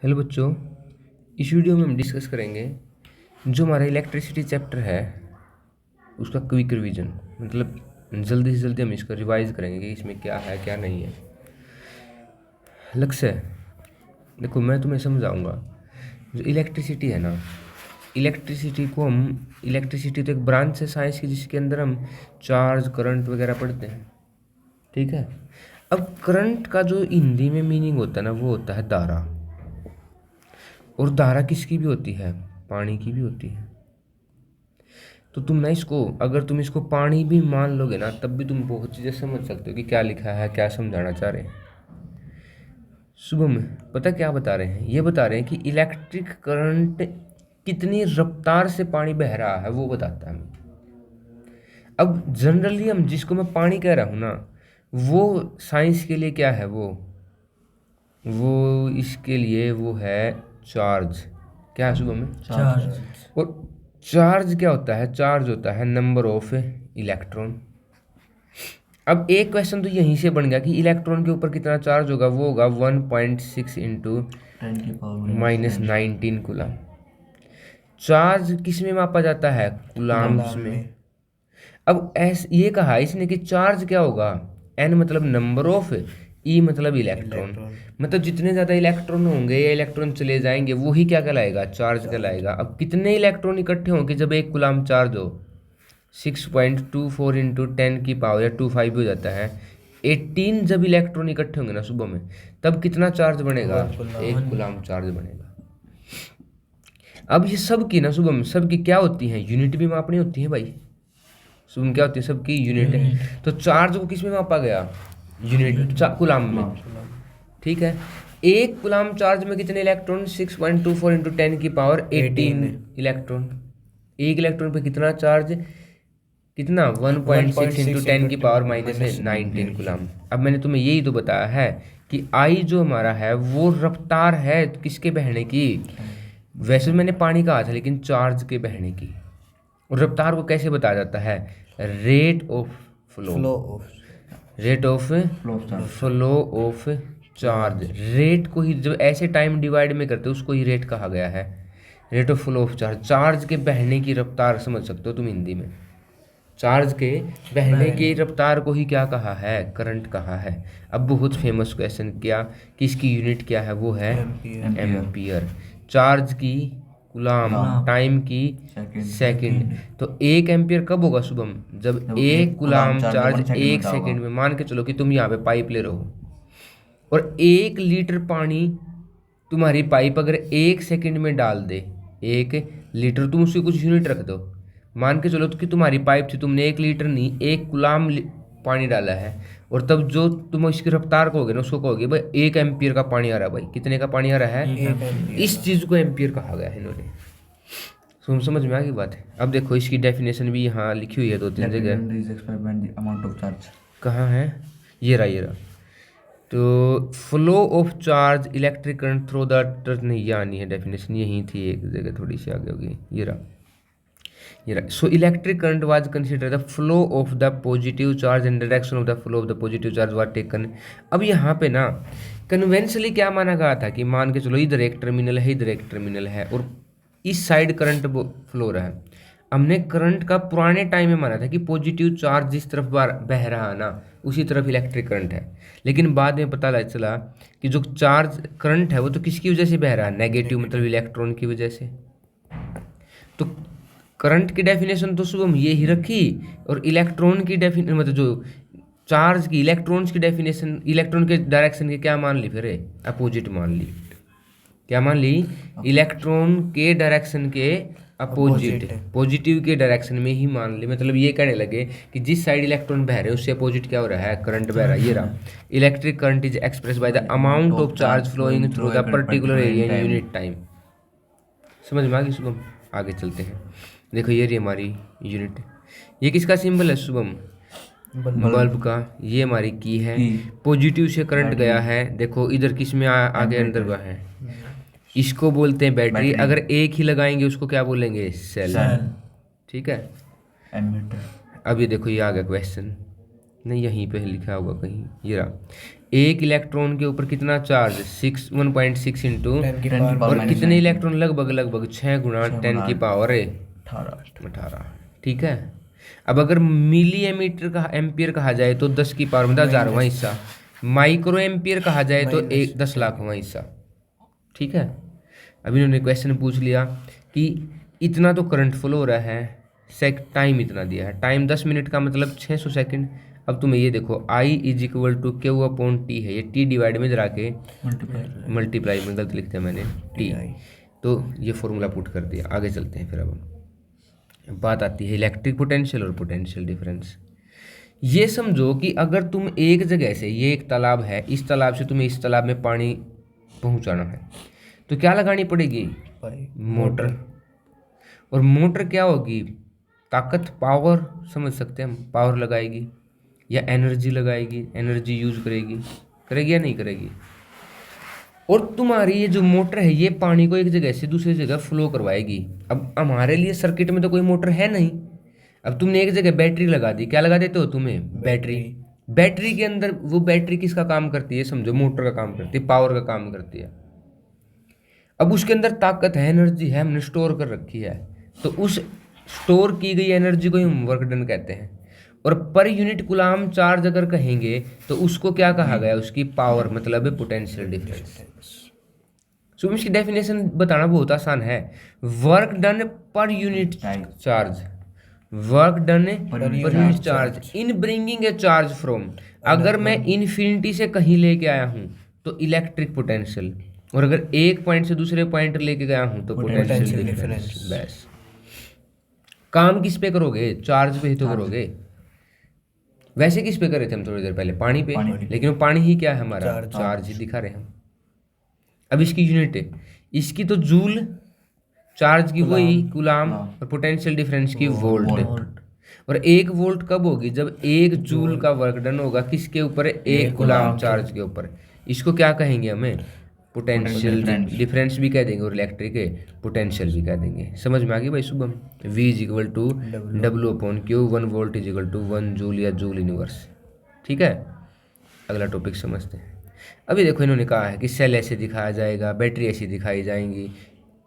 Hello बच्चों, इस video में हम डिस्कस करेंगे जो हमारा इलेक्ट्रिसिटी चैप्टर है उसका क्विक रिवीजन। मतलब जल्दी से जल्दी हम इसको रिवाइज करेंगे कि इसमें क्या है क्या नहीं है। लक्ष्य देखो, मैं तुम्हें समझाऊंगा। जो इलेक्ट्रिसिटी है ना, इलेक्ट्रिसिटी तो एक ब्रांच है साइंस की जिसके अंदर हम चार्ज करंट वगैरह पढ़ते हैं। ठीक है। अब करंट का जो हिंदी में मीनिंग होता है ना, वो होता है धारा। और धारा किसकी भी होती है? पानी की भी होती है। तो तुम ना इसको, अगर तुम इसको पानी भी मान लोगे ना, तब भी तुम बहुत चीज़ें समझ सकते हो कि क्या लिखा है, क्या समझाना चाह रहे हैं। सुबह में पता क्या बता रहे हैं? ये बता रहे हैं कि इलेक्ट्रिक करंट कितनी रफ्तार से पानी बह रहा है वो बताता है हमें। अब जनरली हम जिसको मैं पानी कह रहा हूँ ना, वो साइंस के लिए क्या है? वो इसके लिए वो है चार्ज। क्या है सुबह में? चार्ज। और चार्ज क्या होता है? चार्ज होता है नंबर ऑफ इलेक्ट्रॉन। अब एक क्वेश्चन तो यहीं से बन गया कि इलेक्ट्रॉन के ऊपर कितना चार्ज होगा। वो होगा 1.6 इंटू 10⁻19 कूलम। चार्ज किस में मापा जाता है? कूलम्स में। अब ऐसे ये कहा इसने कि चार्ज क्या होगा? एन मतलब नंबर ऑफ, ई मतलब इलेक्ट्रॉन। मतलब जितने ज़्यादा इलेक्ट्रॉन होंगे या इलेक्ट्रॉन चले जाएंगे वो ही क्या कहलाएगा? चार्ज कहलाएगा। अब कितने इलेक्ट्रॉन इकट्ठे होंगे जब एक कूलम चार्ज हो? 6.24 इंटू 10⁻, या 25 हो जाता है 18। जब इलेक्ट्रॉन इकट्ठे होंगे ना सुबह में, तब कितना चार्ज बनेगा? एक कूलम चार्ज बनेगा। अब ये सब की ना सुबह में सबकी क्या होती है? यूनिट भी मापनी होती है भाई। सुबह में क्या होती है? सबकी यूनिट है। तो चार्ज को किस में मापा गया? यूनिट कूलम में। ठीक है। एक कूलम चार्ज में कितने इलेक्ट्रॉन? 6.24 into 10⁻18 electron. एक इलेक्ट्रॉन पे कितना चार्ज? कितना? 1.6 इंटू 10⁻⁻19 कूलम। अब मैंने तुम्हें यही तो बताया है कि आई जो हमारा है वो रफ्तार है किसके बहने की? वैसे मैंने पानी कहा था, लेकिन चार्ज के बहने की। और रफ्तार को कैसे बताया जाता है? Rate of flow. Rate of flow of charge. Rate को ही जब ऐसे टाइम डिवाइड में करते हो उसको ही रेट कहा गया है। Rate of flow of charge, charge के बहने की रफ्तार समझ सकते हो तुम हिंदी में। चार्ज के बहने की रफ्तार को ही क्या कहा है? करंट कहा है। अब बहुत फेमस क्वेश्चन क्या कि इसकी यूनिट क्या है? वो है एम्पियर। चार्ज की कूलम, टाइम की सेकंड। तो 1 एम्पियर कब होगा शुभम? जब एक कूलम चार्ज 1 सेकंड में। मान के चलो कि तुम यहाँ पे पाइप ले रहे हो और 1 लीटर पानी तुम्हारी पाइप अगर 1 सेकंड में डाल दे, 1 लीटर, तुम उसकी कुछ यूनिट रख दो। मान के चलो कि तुम्हारी पाइप थी, तुमने 1 लीटर नहीं 1 कूलम पानी डाला है, और तब जो तुम इसकी रफ्तार कहोगे ना उसको कहोगे भाई 1 एम्पियर का पानी आ रहा है। भाई कितने का पानी आ रहा है? इस चीज़ को एम्पियर कहा गया है इन्होंने। समझ में आ गई बात है? अब देखो इसकी डेफिनेशन भी यहाँ लिखी हुई है 2-3 जगह। कहाँ है? ये रहा। तो flow of charge electric current through the touch, नहीं यहाँ नहीं है डेफिनेशन, यही थी एक जगह थोड़ी सी आगे होगी। ये रहा। So electric current was consider the flow of the positive charge and direction of the flow of the positive charge was taken. अब यहाँ पे ना कन्वेंशनली क्या माना गया था कि मान के चलो इधर एक टर्मिनल है, इधर एक टर्मिनल है, और इस साइड करंट फ्लो रहा है। हमने करंट का पुराने टाइम में माना था कि पॉजिटिव चार्ज जिस तरफ बह रहा है ना उसी तरफ इलेक्ट्रिक करंट है। लेकिन बाद में पता चला कि जो चार्ज करंट है वो तो किसकी वजह से बह रहा है? नेगेटिव मतलब इलेक्ट्रॉन की वजह से। तो करंट की डेफिनेशन तो शुभम ये ही रखी, और इलेक्ट्रॉन की डेफिनेशन मतलब जो चार्ज की, इलेक्ट्रॉन्स की डेफिनेशन इलेक्ट्रॉन के डायरेक्शन की क्या मान ली? फिर अपोजिट मान ली। क्या मान ली? इलेक्ट्रॉन के डायरेक्शन के अपोजिट, पॉजिटिव के डायरेक्शन में ही मान ली। मतलब ये कहने लगे कि जिस साइड इलेक्ट्रॉन बह रहे हैं उससे अपोजिट क्या हो रहा है? करंट बह रहा है। ये रहा। Electric current is express by the amount of charge flowing through the particular area in unit time. समझ में आ गई शुभम? आगे चलते हैं। देखो ये रही हमारी यूनिट। ये किसका सिंबल है शुभम? बल्ब का। ये हमारी की है। पॉजिटिव से करंट गया है, देखो इधर किस में आगे अंदर गया है, इसको बोलते हैं बैटरी। अगर एक ही लगाएंगे उसको क्या बोलेंगे? सेल। ठीक है। अब ये देखो ये आ गया क्वेश्चन, नहीं यहीं पे लिखा होगा कहीं, ये रहा। एक इलेक्ट्रॉन के ऊपर कितना चार्ज, 1.6 इंटू 10 की पावर और कितने इलेक्ट्रॉन, लगभग 6 गुणा 10 की पावर 18। 18। ठीक है। अब अगर मिली एमीटर का एम्पियर कहा जाए तो 10 की पावर में 10,000वां हिस्सा, माइक्रो एम्पियर कहा जाए तो 10 लाखवां हिस्सा। ठीक है। अभी इन्होंने क्वेश्चन पूछ लिया कि इतना तो करंट फ्लो हो रहा है, टाइम इतना दिया है, टाइम 10 मिनट का मतलब 600 सेकंड। अब तुम्हें ये देखो I = Q/T है, ये T डिवाइड में जरा के मल्टीप्लाई में गलत लिखते हैं मैंने T, तो ये फॉर्मूला पुट कर दिया। आगे चलते हैं फिर। अब बात आती है इलेक्ट्रिक पोटेंशियल और पोटेंशियल डिफरेंस। ये समझो कि अगर तुम एक जगह से, ये एक तालाब है, इस तालाब से तुम्हें इस तालाब में पानी पहुंचाना है, तो क्या लगानी पड़ेगी, मोटर। और मोटर क्या होगी, ताकत, पावर, समझ सकते हैं हम, पावर लगाएगी या एनर्जी लगाएगी, एनर्जी यूज करेगी या नहीं करेगी। और तुम्हारी ये जो मोटर है ये पानी को एक जगह से दूसरी जगह फ्लो करवाएगी। अब हमारे लिए सर्किट में तो कोई मोटर है नहीं। अब तुमने एक जगह बैटरी लगा दी, क्या लगा देते हो तुम्हें, बैटरी के अंदर वो बैटरी किसका काम करती है, समझो मोटर का काम करती है, पावर का काम करती है। अब उसके अंदर ताकत है, एनर्जी है, हमने स्टोर कर रखी है, तो उस स्टोर की गई एनर्जी को हम वर्क डन कहते हैं। और पर यूनिट कूलाम चार्ज अगर कहेंगे तो उसको क्या कहा गया, उसकी पावर, मतलब है पोटेंशियल डिफरेंस। सो इसकी डेफिनेशन बताना बहुत आसान है, work done per unit charge, work done per unit charge in bringing a charge from. अगर मैं इन्फिनिटी से कहीं लेके आया हूं तो इलेक्ट्रिक पोटेंशियल, और अगर एक पॉइंट से दूसरे पॉइंट लेके गया हूं तो पोटेंशियल डिफरेंस। बस काम किस पे करोगे, चार्ज पे ही तो करोगे। वैसे किस पे कर रहे थे हम थोड़ी देर पहले, पानी पे, लेकिन वो पानी ही क्या है हमारा, चार्ज ही दिखा रहे हैं हम। अब इसकी यूनिट है, इसकी तो जूल, चार्ज की वही कूलाम, और पोटेंशियल डिफरेंस की वोल्ट। और 1 वोल्ट कब होगी, जब 1 जूल का वर्क डन होगा किसके ऊपर, 1 कूलाम चार्ज के ऊपर। इसको क्या कहेंगे हमें, पोटेंशियल डिफरेंस भी कह देंगे, और इलेक्ट्रिक पोटेंशियल भी कह देंगे। समझ में आ गई भाई Shubham. V = W/Q, 1 volt = 1 joule या जूल इनवर्स। ठीक है। अगला टॉपिक समझते हैं। अभी देखो इन्होंने कहा है कि सेल ऐसे दिखाया जाएगा, बैटरी ऐसी दिखाई जाएंगी,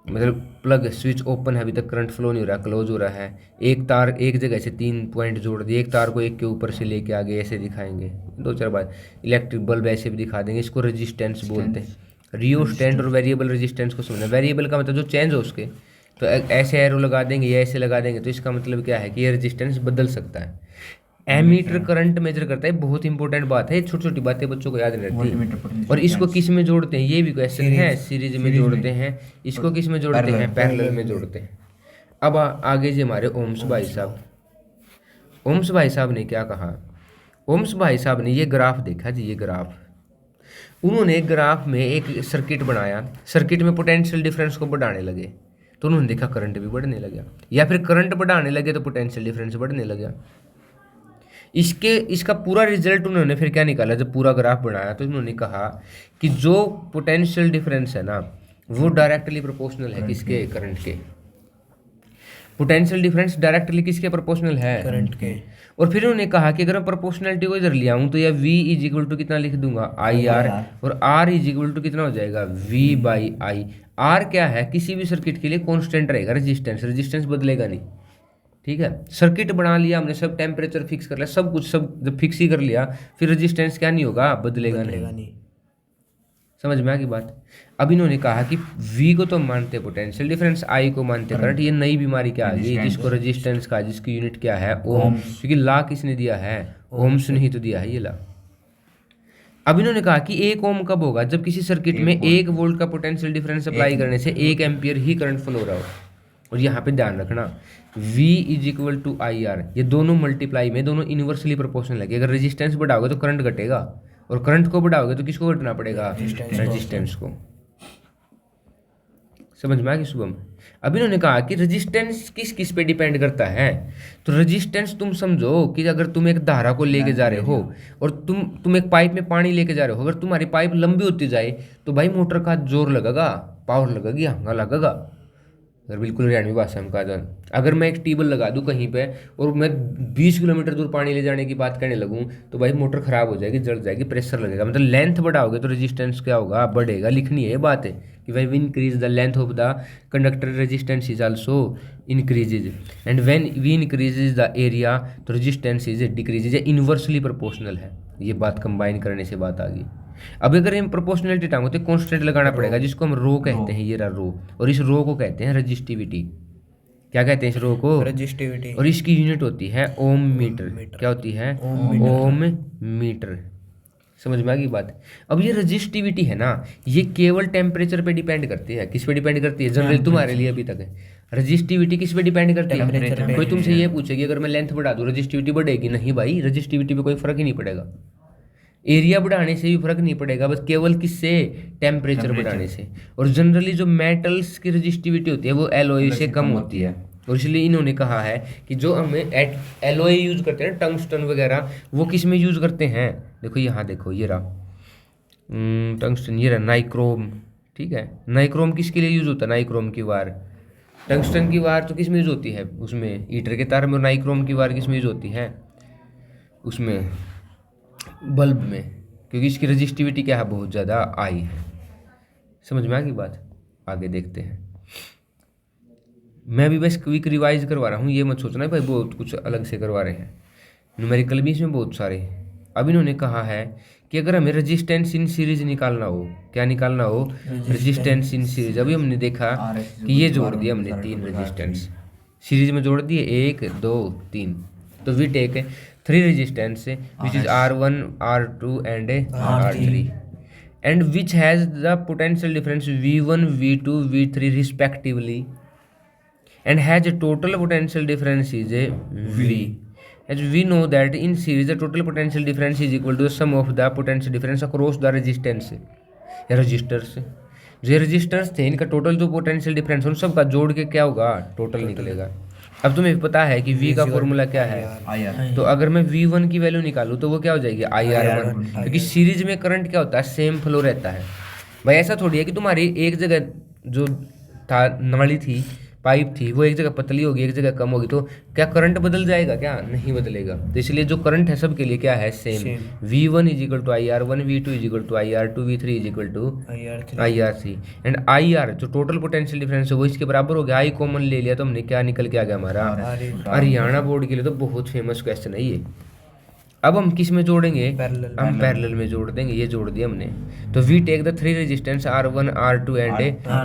मतलब प्लग स्विच ओपन है, अभी तक करंट फ्लो नहीं हो रहा, क्लोज हो रहा है। एक तार एक जगह से 3 पॉइंट जोड़ दिए, एक तार को एक के ऊपर से लेके आगे ऐसे दिखाएंगे। 2-4 बार इलेक्ट्रिक बल्ब ऐसे भी दिखा देंगे, इसको रेजिस्टेंस बोलते हैं। रियोस्टेंट और वेरिएबल रेजिस्टेंस को समझना। वेरिएबल का मतलब जो चेंज हो उसके, तो ऐसे एरो लगा देंगे या ऐसे लगा देंगे, तो इसका मतलब क्या है कि ये रेजिस्टेंस बदल सकता है। एमीटर करंट मेजर करता है, बहुत इंपॉर्टेंट बात है, छोटी छोटी बातें बच्चों को याद रहती है। और इसको किस में जोड़ते हैं, ये भी क्वेश्चन है, सीरीज में जोड़ते हैं। इसको किस में जोड़ते हैं, पैरेलल में जोड़ते हैं। अब आगे जी हमारे ओम्स भाई साहब, ओम्स भाई साहब ने क्या कहा, ओम्स भाई साहब ने ये ग्राफ देखा जी, ये ग्राफ, उन्होंने ग्राफ में एक सर्किट बनाया, सर्किट में पोटेंशियल डिफरेंस को बढ़ाने लगे तो उन्होंने देखा करंट भी बढ़ने लगा, या फिर करंट बढ़ाने लगे तो पोटेंशियल डिफरेंस बढ़ने लगा। इसका पूरा रिजल्ट उन्होंने फिर क्या निकाला, जब पूरा ग्राफ बनाया तो उन्होंने कहा कि जो पोटेंशियल डिफरेंस है ना वो डायरेक्टली प्रोपोर्शनल है किसके, करंट के। पोटेंशियल डिफरेंस डायरेक्टली किसके प्रोपोर्शनल है, करंट के। और फिर उन्होंने कहा कि अगर मैं प्रोपोर्शनलिटी को इधर ले आऊँ तो या V = कितना लिख दूंगा, IR, और R = कितना हो जाएगा, V/I। R क्या है, किसी भी सर्किट के लिए कांस्टेंट रहेगा, रेजिस्टेंस बदलेगा नहीं। ठीक है। सर्किट बना लिया हमने, सब टेम्परेचर फिक्स कर लिया, सब कुछ सब जब फिक्स ही कर लिया, फिर रेजिस्टेंस क्या नहीं होगा, बदलेगा नहीं। समझ में आ गई बात। अब इन्होंने कहा कि V को तो मानते पोटेंशियल डिफरेंस, I को मानते करंट। ये नई बीमारी क्या आ गई, जिसको रेजिस्टेंस का, जिसकी यूनिट क्या है, ओम, क्योंकि ला किसने दिया है, ओम्स ने ही तो दिया है ये ला। अब इन्होंने कहा कि 1 ओम कब होगा, जब किसी सर्किट में 1 वोल्ट का पोटेंशियल डिफरेंस अप्लाई करने से 1 एम्पियर ही करंट फ्लो हो रहा हो। और यहाँ पे ध्यान रखना, V = IR, ये दोनों मल्टीप्लाई में दोनों इनवर्सली प्रोपोर्शनल है। अगर रेजिस्टेंस बढ़ाओगे तो करंट घटेगा, और करंट को बढ़ाओगे तो किसको घटना पड़ेगा, रेजिस्टेंस को। समझ में आ गई शुभम। अब इन्होंने कहा कि रेजिस्टेंस किस किस पे डिपेंड करता है, तो रेजिस्टेंस तुम समझो कि अगर तुम एक धारा को लेके जा रहे हो और तुम एक पाइप में पानी लेके जा रहे हो, अगर तुम्हारी पाइप लंबी होती जाए तो भाई मोटर का जोर लगेगा, पावर लगेगी, हंगा लगेगा। अगर बिल्कुल हरियाणवी भाषा में कहा जाए, अगर मैं एक ट्यूबवेल लगा दूं कहीं पे और मैं 20 किलोमीटर दूर पानी ले जाने की बात करने लगूं तो भाई मोटर खराब हो जाएगी, जल जाएगी, प्रेशर लगेगा। मतलब लेंथ बढ़ाओगे तो रेजिस्टेंस क्या होगा, बढ़ेगा। लिखनी है ये बात है कि भाई we increase the length of the conductor resistance is also increases, and when we increases the area तो resistance is decreases. Inversely proportional है, ये बात कंबाइन करने से बात आ गई। अब अगर हम प्रोपोर्शनलिटी टांगो तो कॉन्स्टेंट लगाना पड़ेगा जिसको हम रो कहते हैं, ये रहा रो, और इस रो को कहते हैं रजिस्टिविटी। क्या कहते हैं इस रो को, रजिस्टिविटी। और इसकी यूनिट होती है ओम मीटर। क्या होती है, ओम मीटर। समझ में आ गई बात। अब ये रजिस्टिविटी है ना, ये केवल टेम्परेचर पे डिपेंड करती है। किस पे डिपेंड करती है, जनरल तुम्हारे लिए अभी तक है, रजिस्टिविटी किस पे डिपेंड करती है। कोई तुमसे ये पूछेगी अगर मैं लेंथ बढ़ा दूं रजिस्टिविटी बढ़ेगी, नहीं भाई, रजिस्टिविटी पे कोई फर्क ही नहीं पड़ेगा। एरिया बढ़ाने से भी फर्क नहीं पड़ेगा, बस केवल किससे, टेम्परेचर बढ़ाने से। और जनरली जो मेटल्स की रजिस्टिविटी होती है वो एलॉय से कम होती है, और इसलिए इन्होंने कहा है कि जो हमें एलॉय यूज करते हैं टंगस्टन वगैरह, वो किस में यूज करते हैं। देखो यहाँ देखो, ये रहा टंगस्टन, ये रहा नाइक्रोम। ठीक है, नाइक्रोम किसके लिए यूज होता है, नाइक्रोम की वार। टंगस्टन की वार तो किस में यूज होती है, उसमें हीटर के तार में। और नाइक्रोम की वार किस में यूज होती है, उसमें बल्ब में, क्योंकि इसकी रजिस्टिविटी क्या है, बहुत ज़्यादा आई है। समझ में आ गई बात। आगे देखते हैं। मैं भी बस क्विक रिवाइज करवा रहा हूँ, ये मत सोचना भाई बहुत कुछ अलग से करवा रहे हैं। न्यूमेरिकल भी इसमें बहुत सारे हैं। अब इन्होंने कहा है कि अगर हमें रेजिस्टेंस इन सीरीज निकालना हो, क्या निकालना हो, रेजिस्टेंस इन सीरीज। अभी हमने देखा कि ये जोड़ दिया हमने 3 रेजिस्टेंस सीरीज में जोड़ दिए, 1 2 3। तो we take 3 resistance which is R1, R2 and R3, and which has the potential difference V1, V2, V3 respectively, and has a total potential difference is a V. As we know that in series the total potential difference is equal to the sum of the potential difference across the resistance या resistors। जो resistors थे इनका total जो potential difference उन सब का जोड़ के क्या होगा, टोटल निकलेगा। अब तुम्हें पता है कि V का फॉर्मूला क्या है, तो अगर मैं V1 की वैल्यू निकालूं तो वो क्या हो जाएगी, IR1, क्योंकि सीरीज में करंट क्या होता है, सेम फ्लो रहता है। भाई ऐसा थोड़ी है कि तुम्हारी एक जगह जो था नाली थी, पाइप थी, वो एक जगह पतली होगी एक जगह कम होगी, तो क्या करंट बदल जाएगा, क्या नहीं बदलेगा। तो इसलिए जो करंट है सबके लिए क्या है, same. V1 is equal to IR1, V2 is equal to IR2, V3 is equal to IR3, and IR जो टोटल पोटेंशियल डिफरेंस है वो इसके बराबर हो गया। आई कॉमन ले लिया तो हमने क्या निकल के आ गया हमारा, हरियाणा बोर्ड के लिए तो बहुत फेमस क्वेश्चन है ये। अब हम किस में जोड़ेंगे, हम पैरेलल में जोड़ देंगे। ये जोड़ दिया हमने, तो we take the 3 resistance R1, R2 and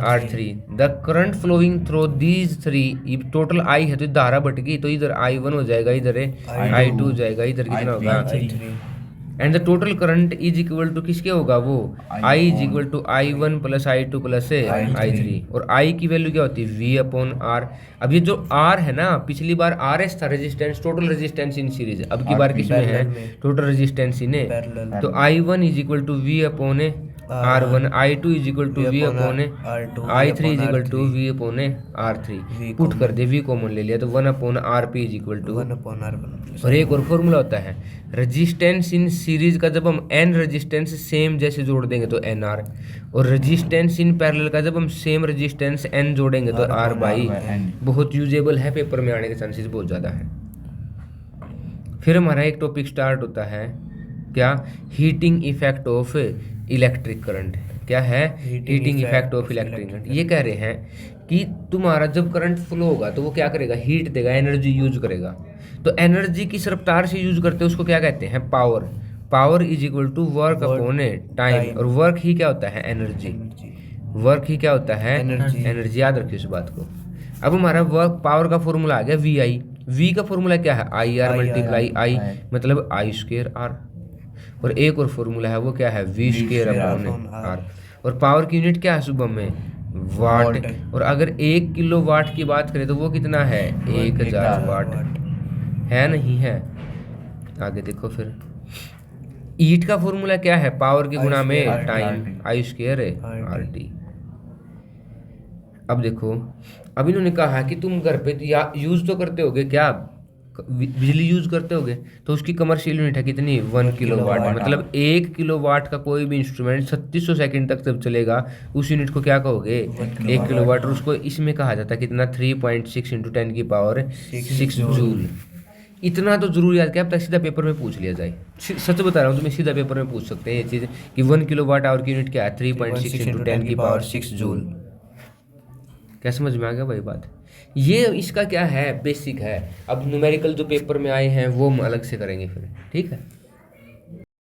R3। The current flowing through these 3, total I है तो धारा बट गई, तो इधर I1 हो जाएगा, इधर I2 हो जाएगा, इधर कितना होगा, and the total current is equal to किसके होगा, वो I is equal to I1 plus I2 plus I3। और I की वैल्यू क्या होती है, V अपॉन R। अब ये जो R है ना, पिछली बार RS था resistance, total resistance in series, अब की बार किसमें है, टोटल रेजिस्टेंस इन। तो I1 is equal to V upon R1, I2 is equal to V upon I3 is equal to V upon R3। Put कर दे, V कॉमन ले लिया तो 1 upon RP is equal to 1 upon R1। और एक और formula होता है रेजिस्टेंस इन सीरीज का, जब हम n रेजिस्टेंस सेम जैसे जोड़ देंगे तो NR, और रेजिस्टेंस इन पैरेलल का जब हम सेम रेजिस्टेंस n जोड़ेंगे तो R बाई। बहुत यूजेबल है, पेपर में आने के चांसेस बहुत ज़्यादा है। फिर हमारा एक टॉपिक स्टार्ट होता है, क्या, heating effect of electric current. क्या है, heating effect of electric current. ये कह रहे हैं कि तुम्हारा जब करंट फ्लो होगा तो वो क्या करेगा, हीट देगा, एनर्जी यूज करेगा। तो एनर्जी किस रफ्तार से यूज करते हैं उसको क्या कहते हैं, power. Power is equal to work upon time, और वर्क ही क्या होता है, एनर्जी। वर्क ही क्या होता है, एनर्जी। याद रखिए इस बात को। अब हमारा वर्क पावर का फॉर्मूला आ गया VI। V का फॉर्मूला क्या है, IR मल्टीप्लाई I, मतलब I स्क्वायर R। और एक और फॉर्मूला है वो क्या है, V स्क्वायर अपॉन R। और पावर की यूनिट क्या है सुबह में, वाट। और अगर 1 किलो वाट की बात करें तो वो कितना है, 1000 वाट है, नहीं है। आगे देखो फिर, हीट का फॉर्मूला क्या है, पावर की गुणा में टाइम, I स्क्वायर RT। अब देखो, अब इन्होंने कहा कि तुम घर पे यूज तो करते होगे क्या, बिजली यूज़ करते होगे, तो उसकी कमर्शियल यूनिट है कितनी, 1 किलोवाट। मतलब 1 किलोवाट का कोई भी इंस्ट्रूमेंट 3600 सेकंड तक जब चलेगा उस यूनिट को क्या कहोगे, 1 किलोवाट। और उसको इसमें कहा जाता है कितना, 3.6 × 10⁶ जूल। इतना तो जरूर याद किया, अब तक सीधा पेपर में पूछ लिया जाए। सच बता रहा हूँ तुम्हें, सीधा पेपर में पूछ सकते हैं ये चीज़ कि 1 किलोवाट की यूनिट क्या है, 3.6 × 10⁶ जूल। क्या समझ में आ गया भाई बात। ये इसका क्या है, बेसिक है। अब न्यूमेरिकल जो पेपर में आए हैं वो हम अलग से करेंगे फिर, ठीक है।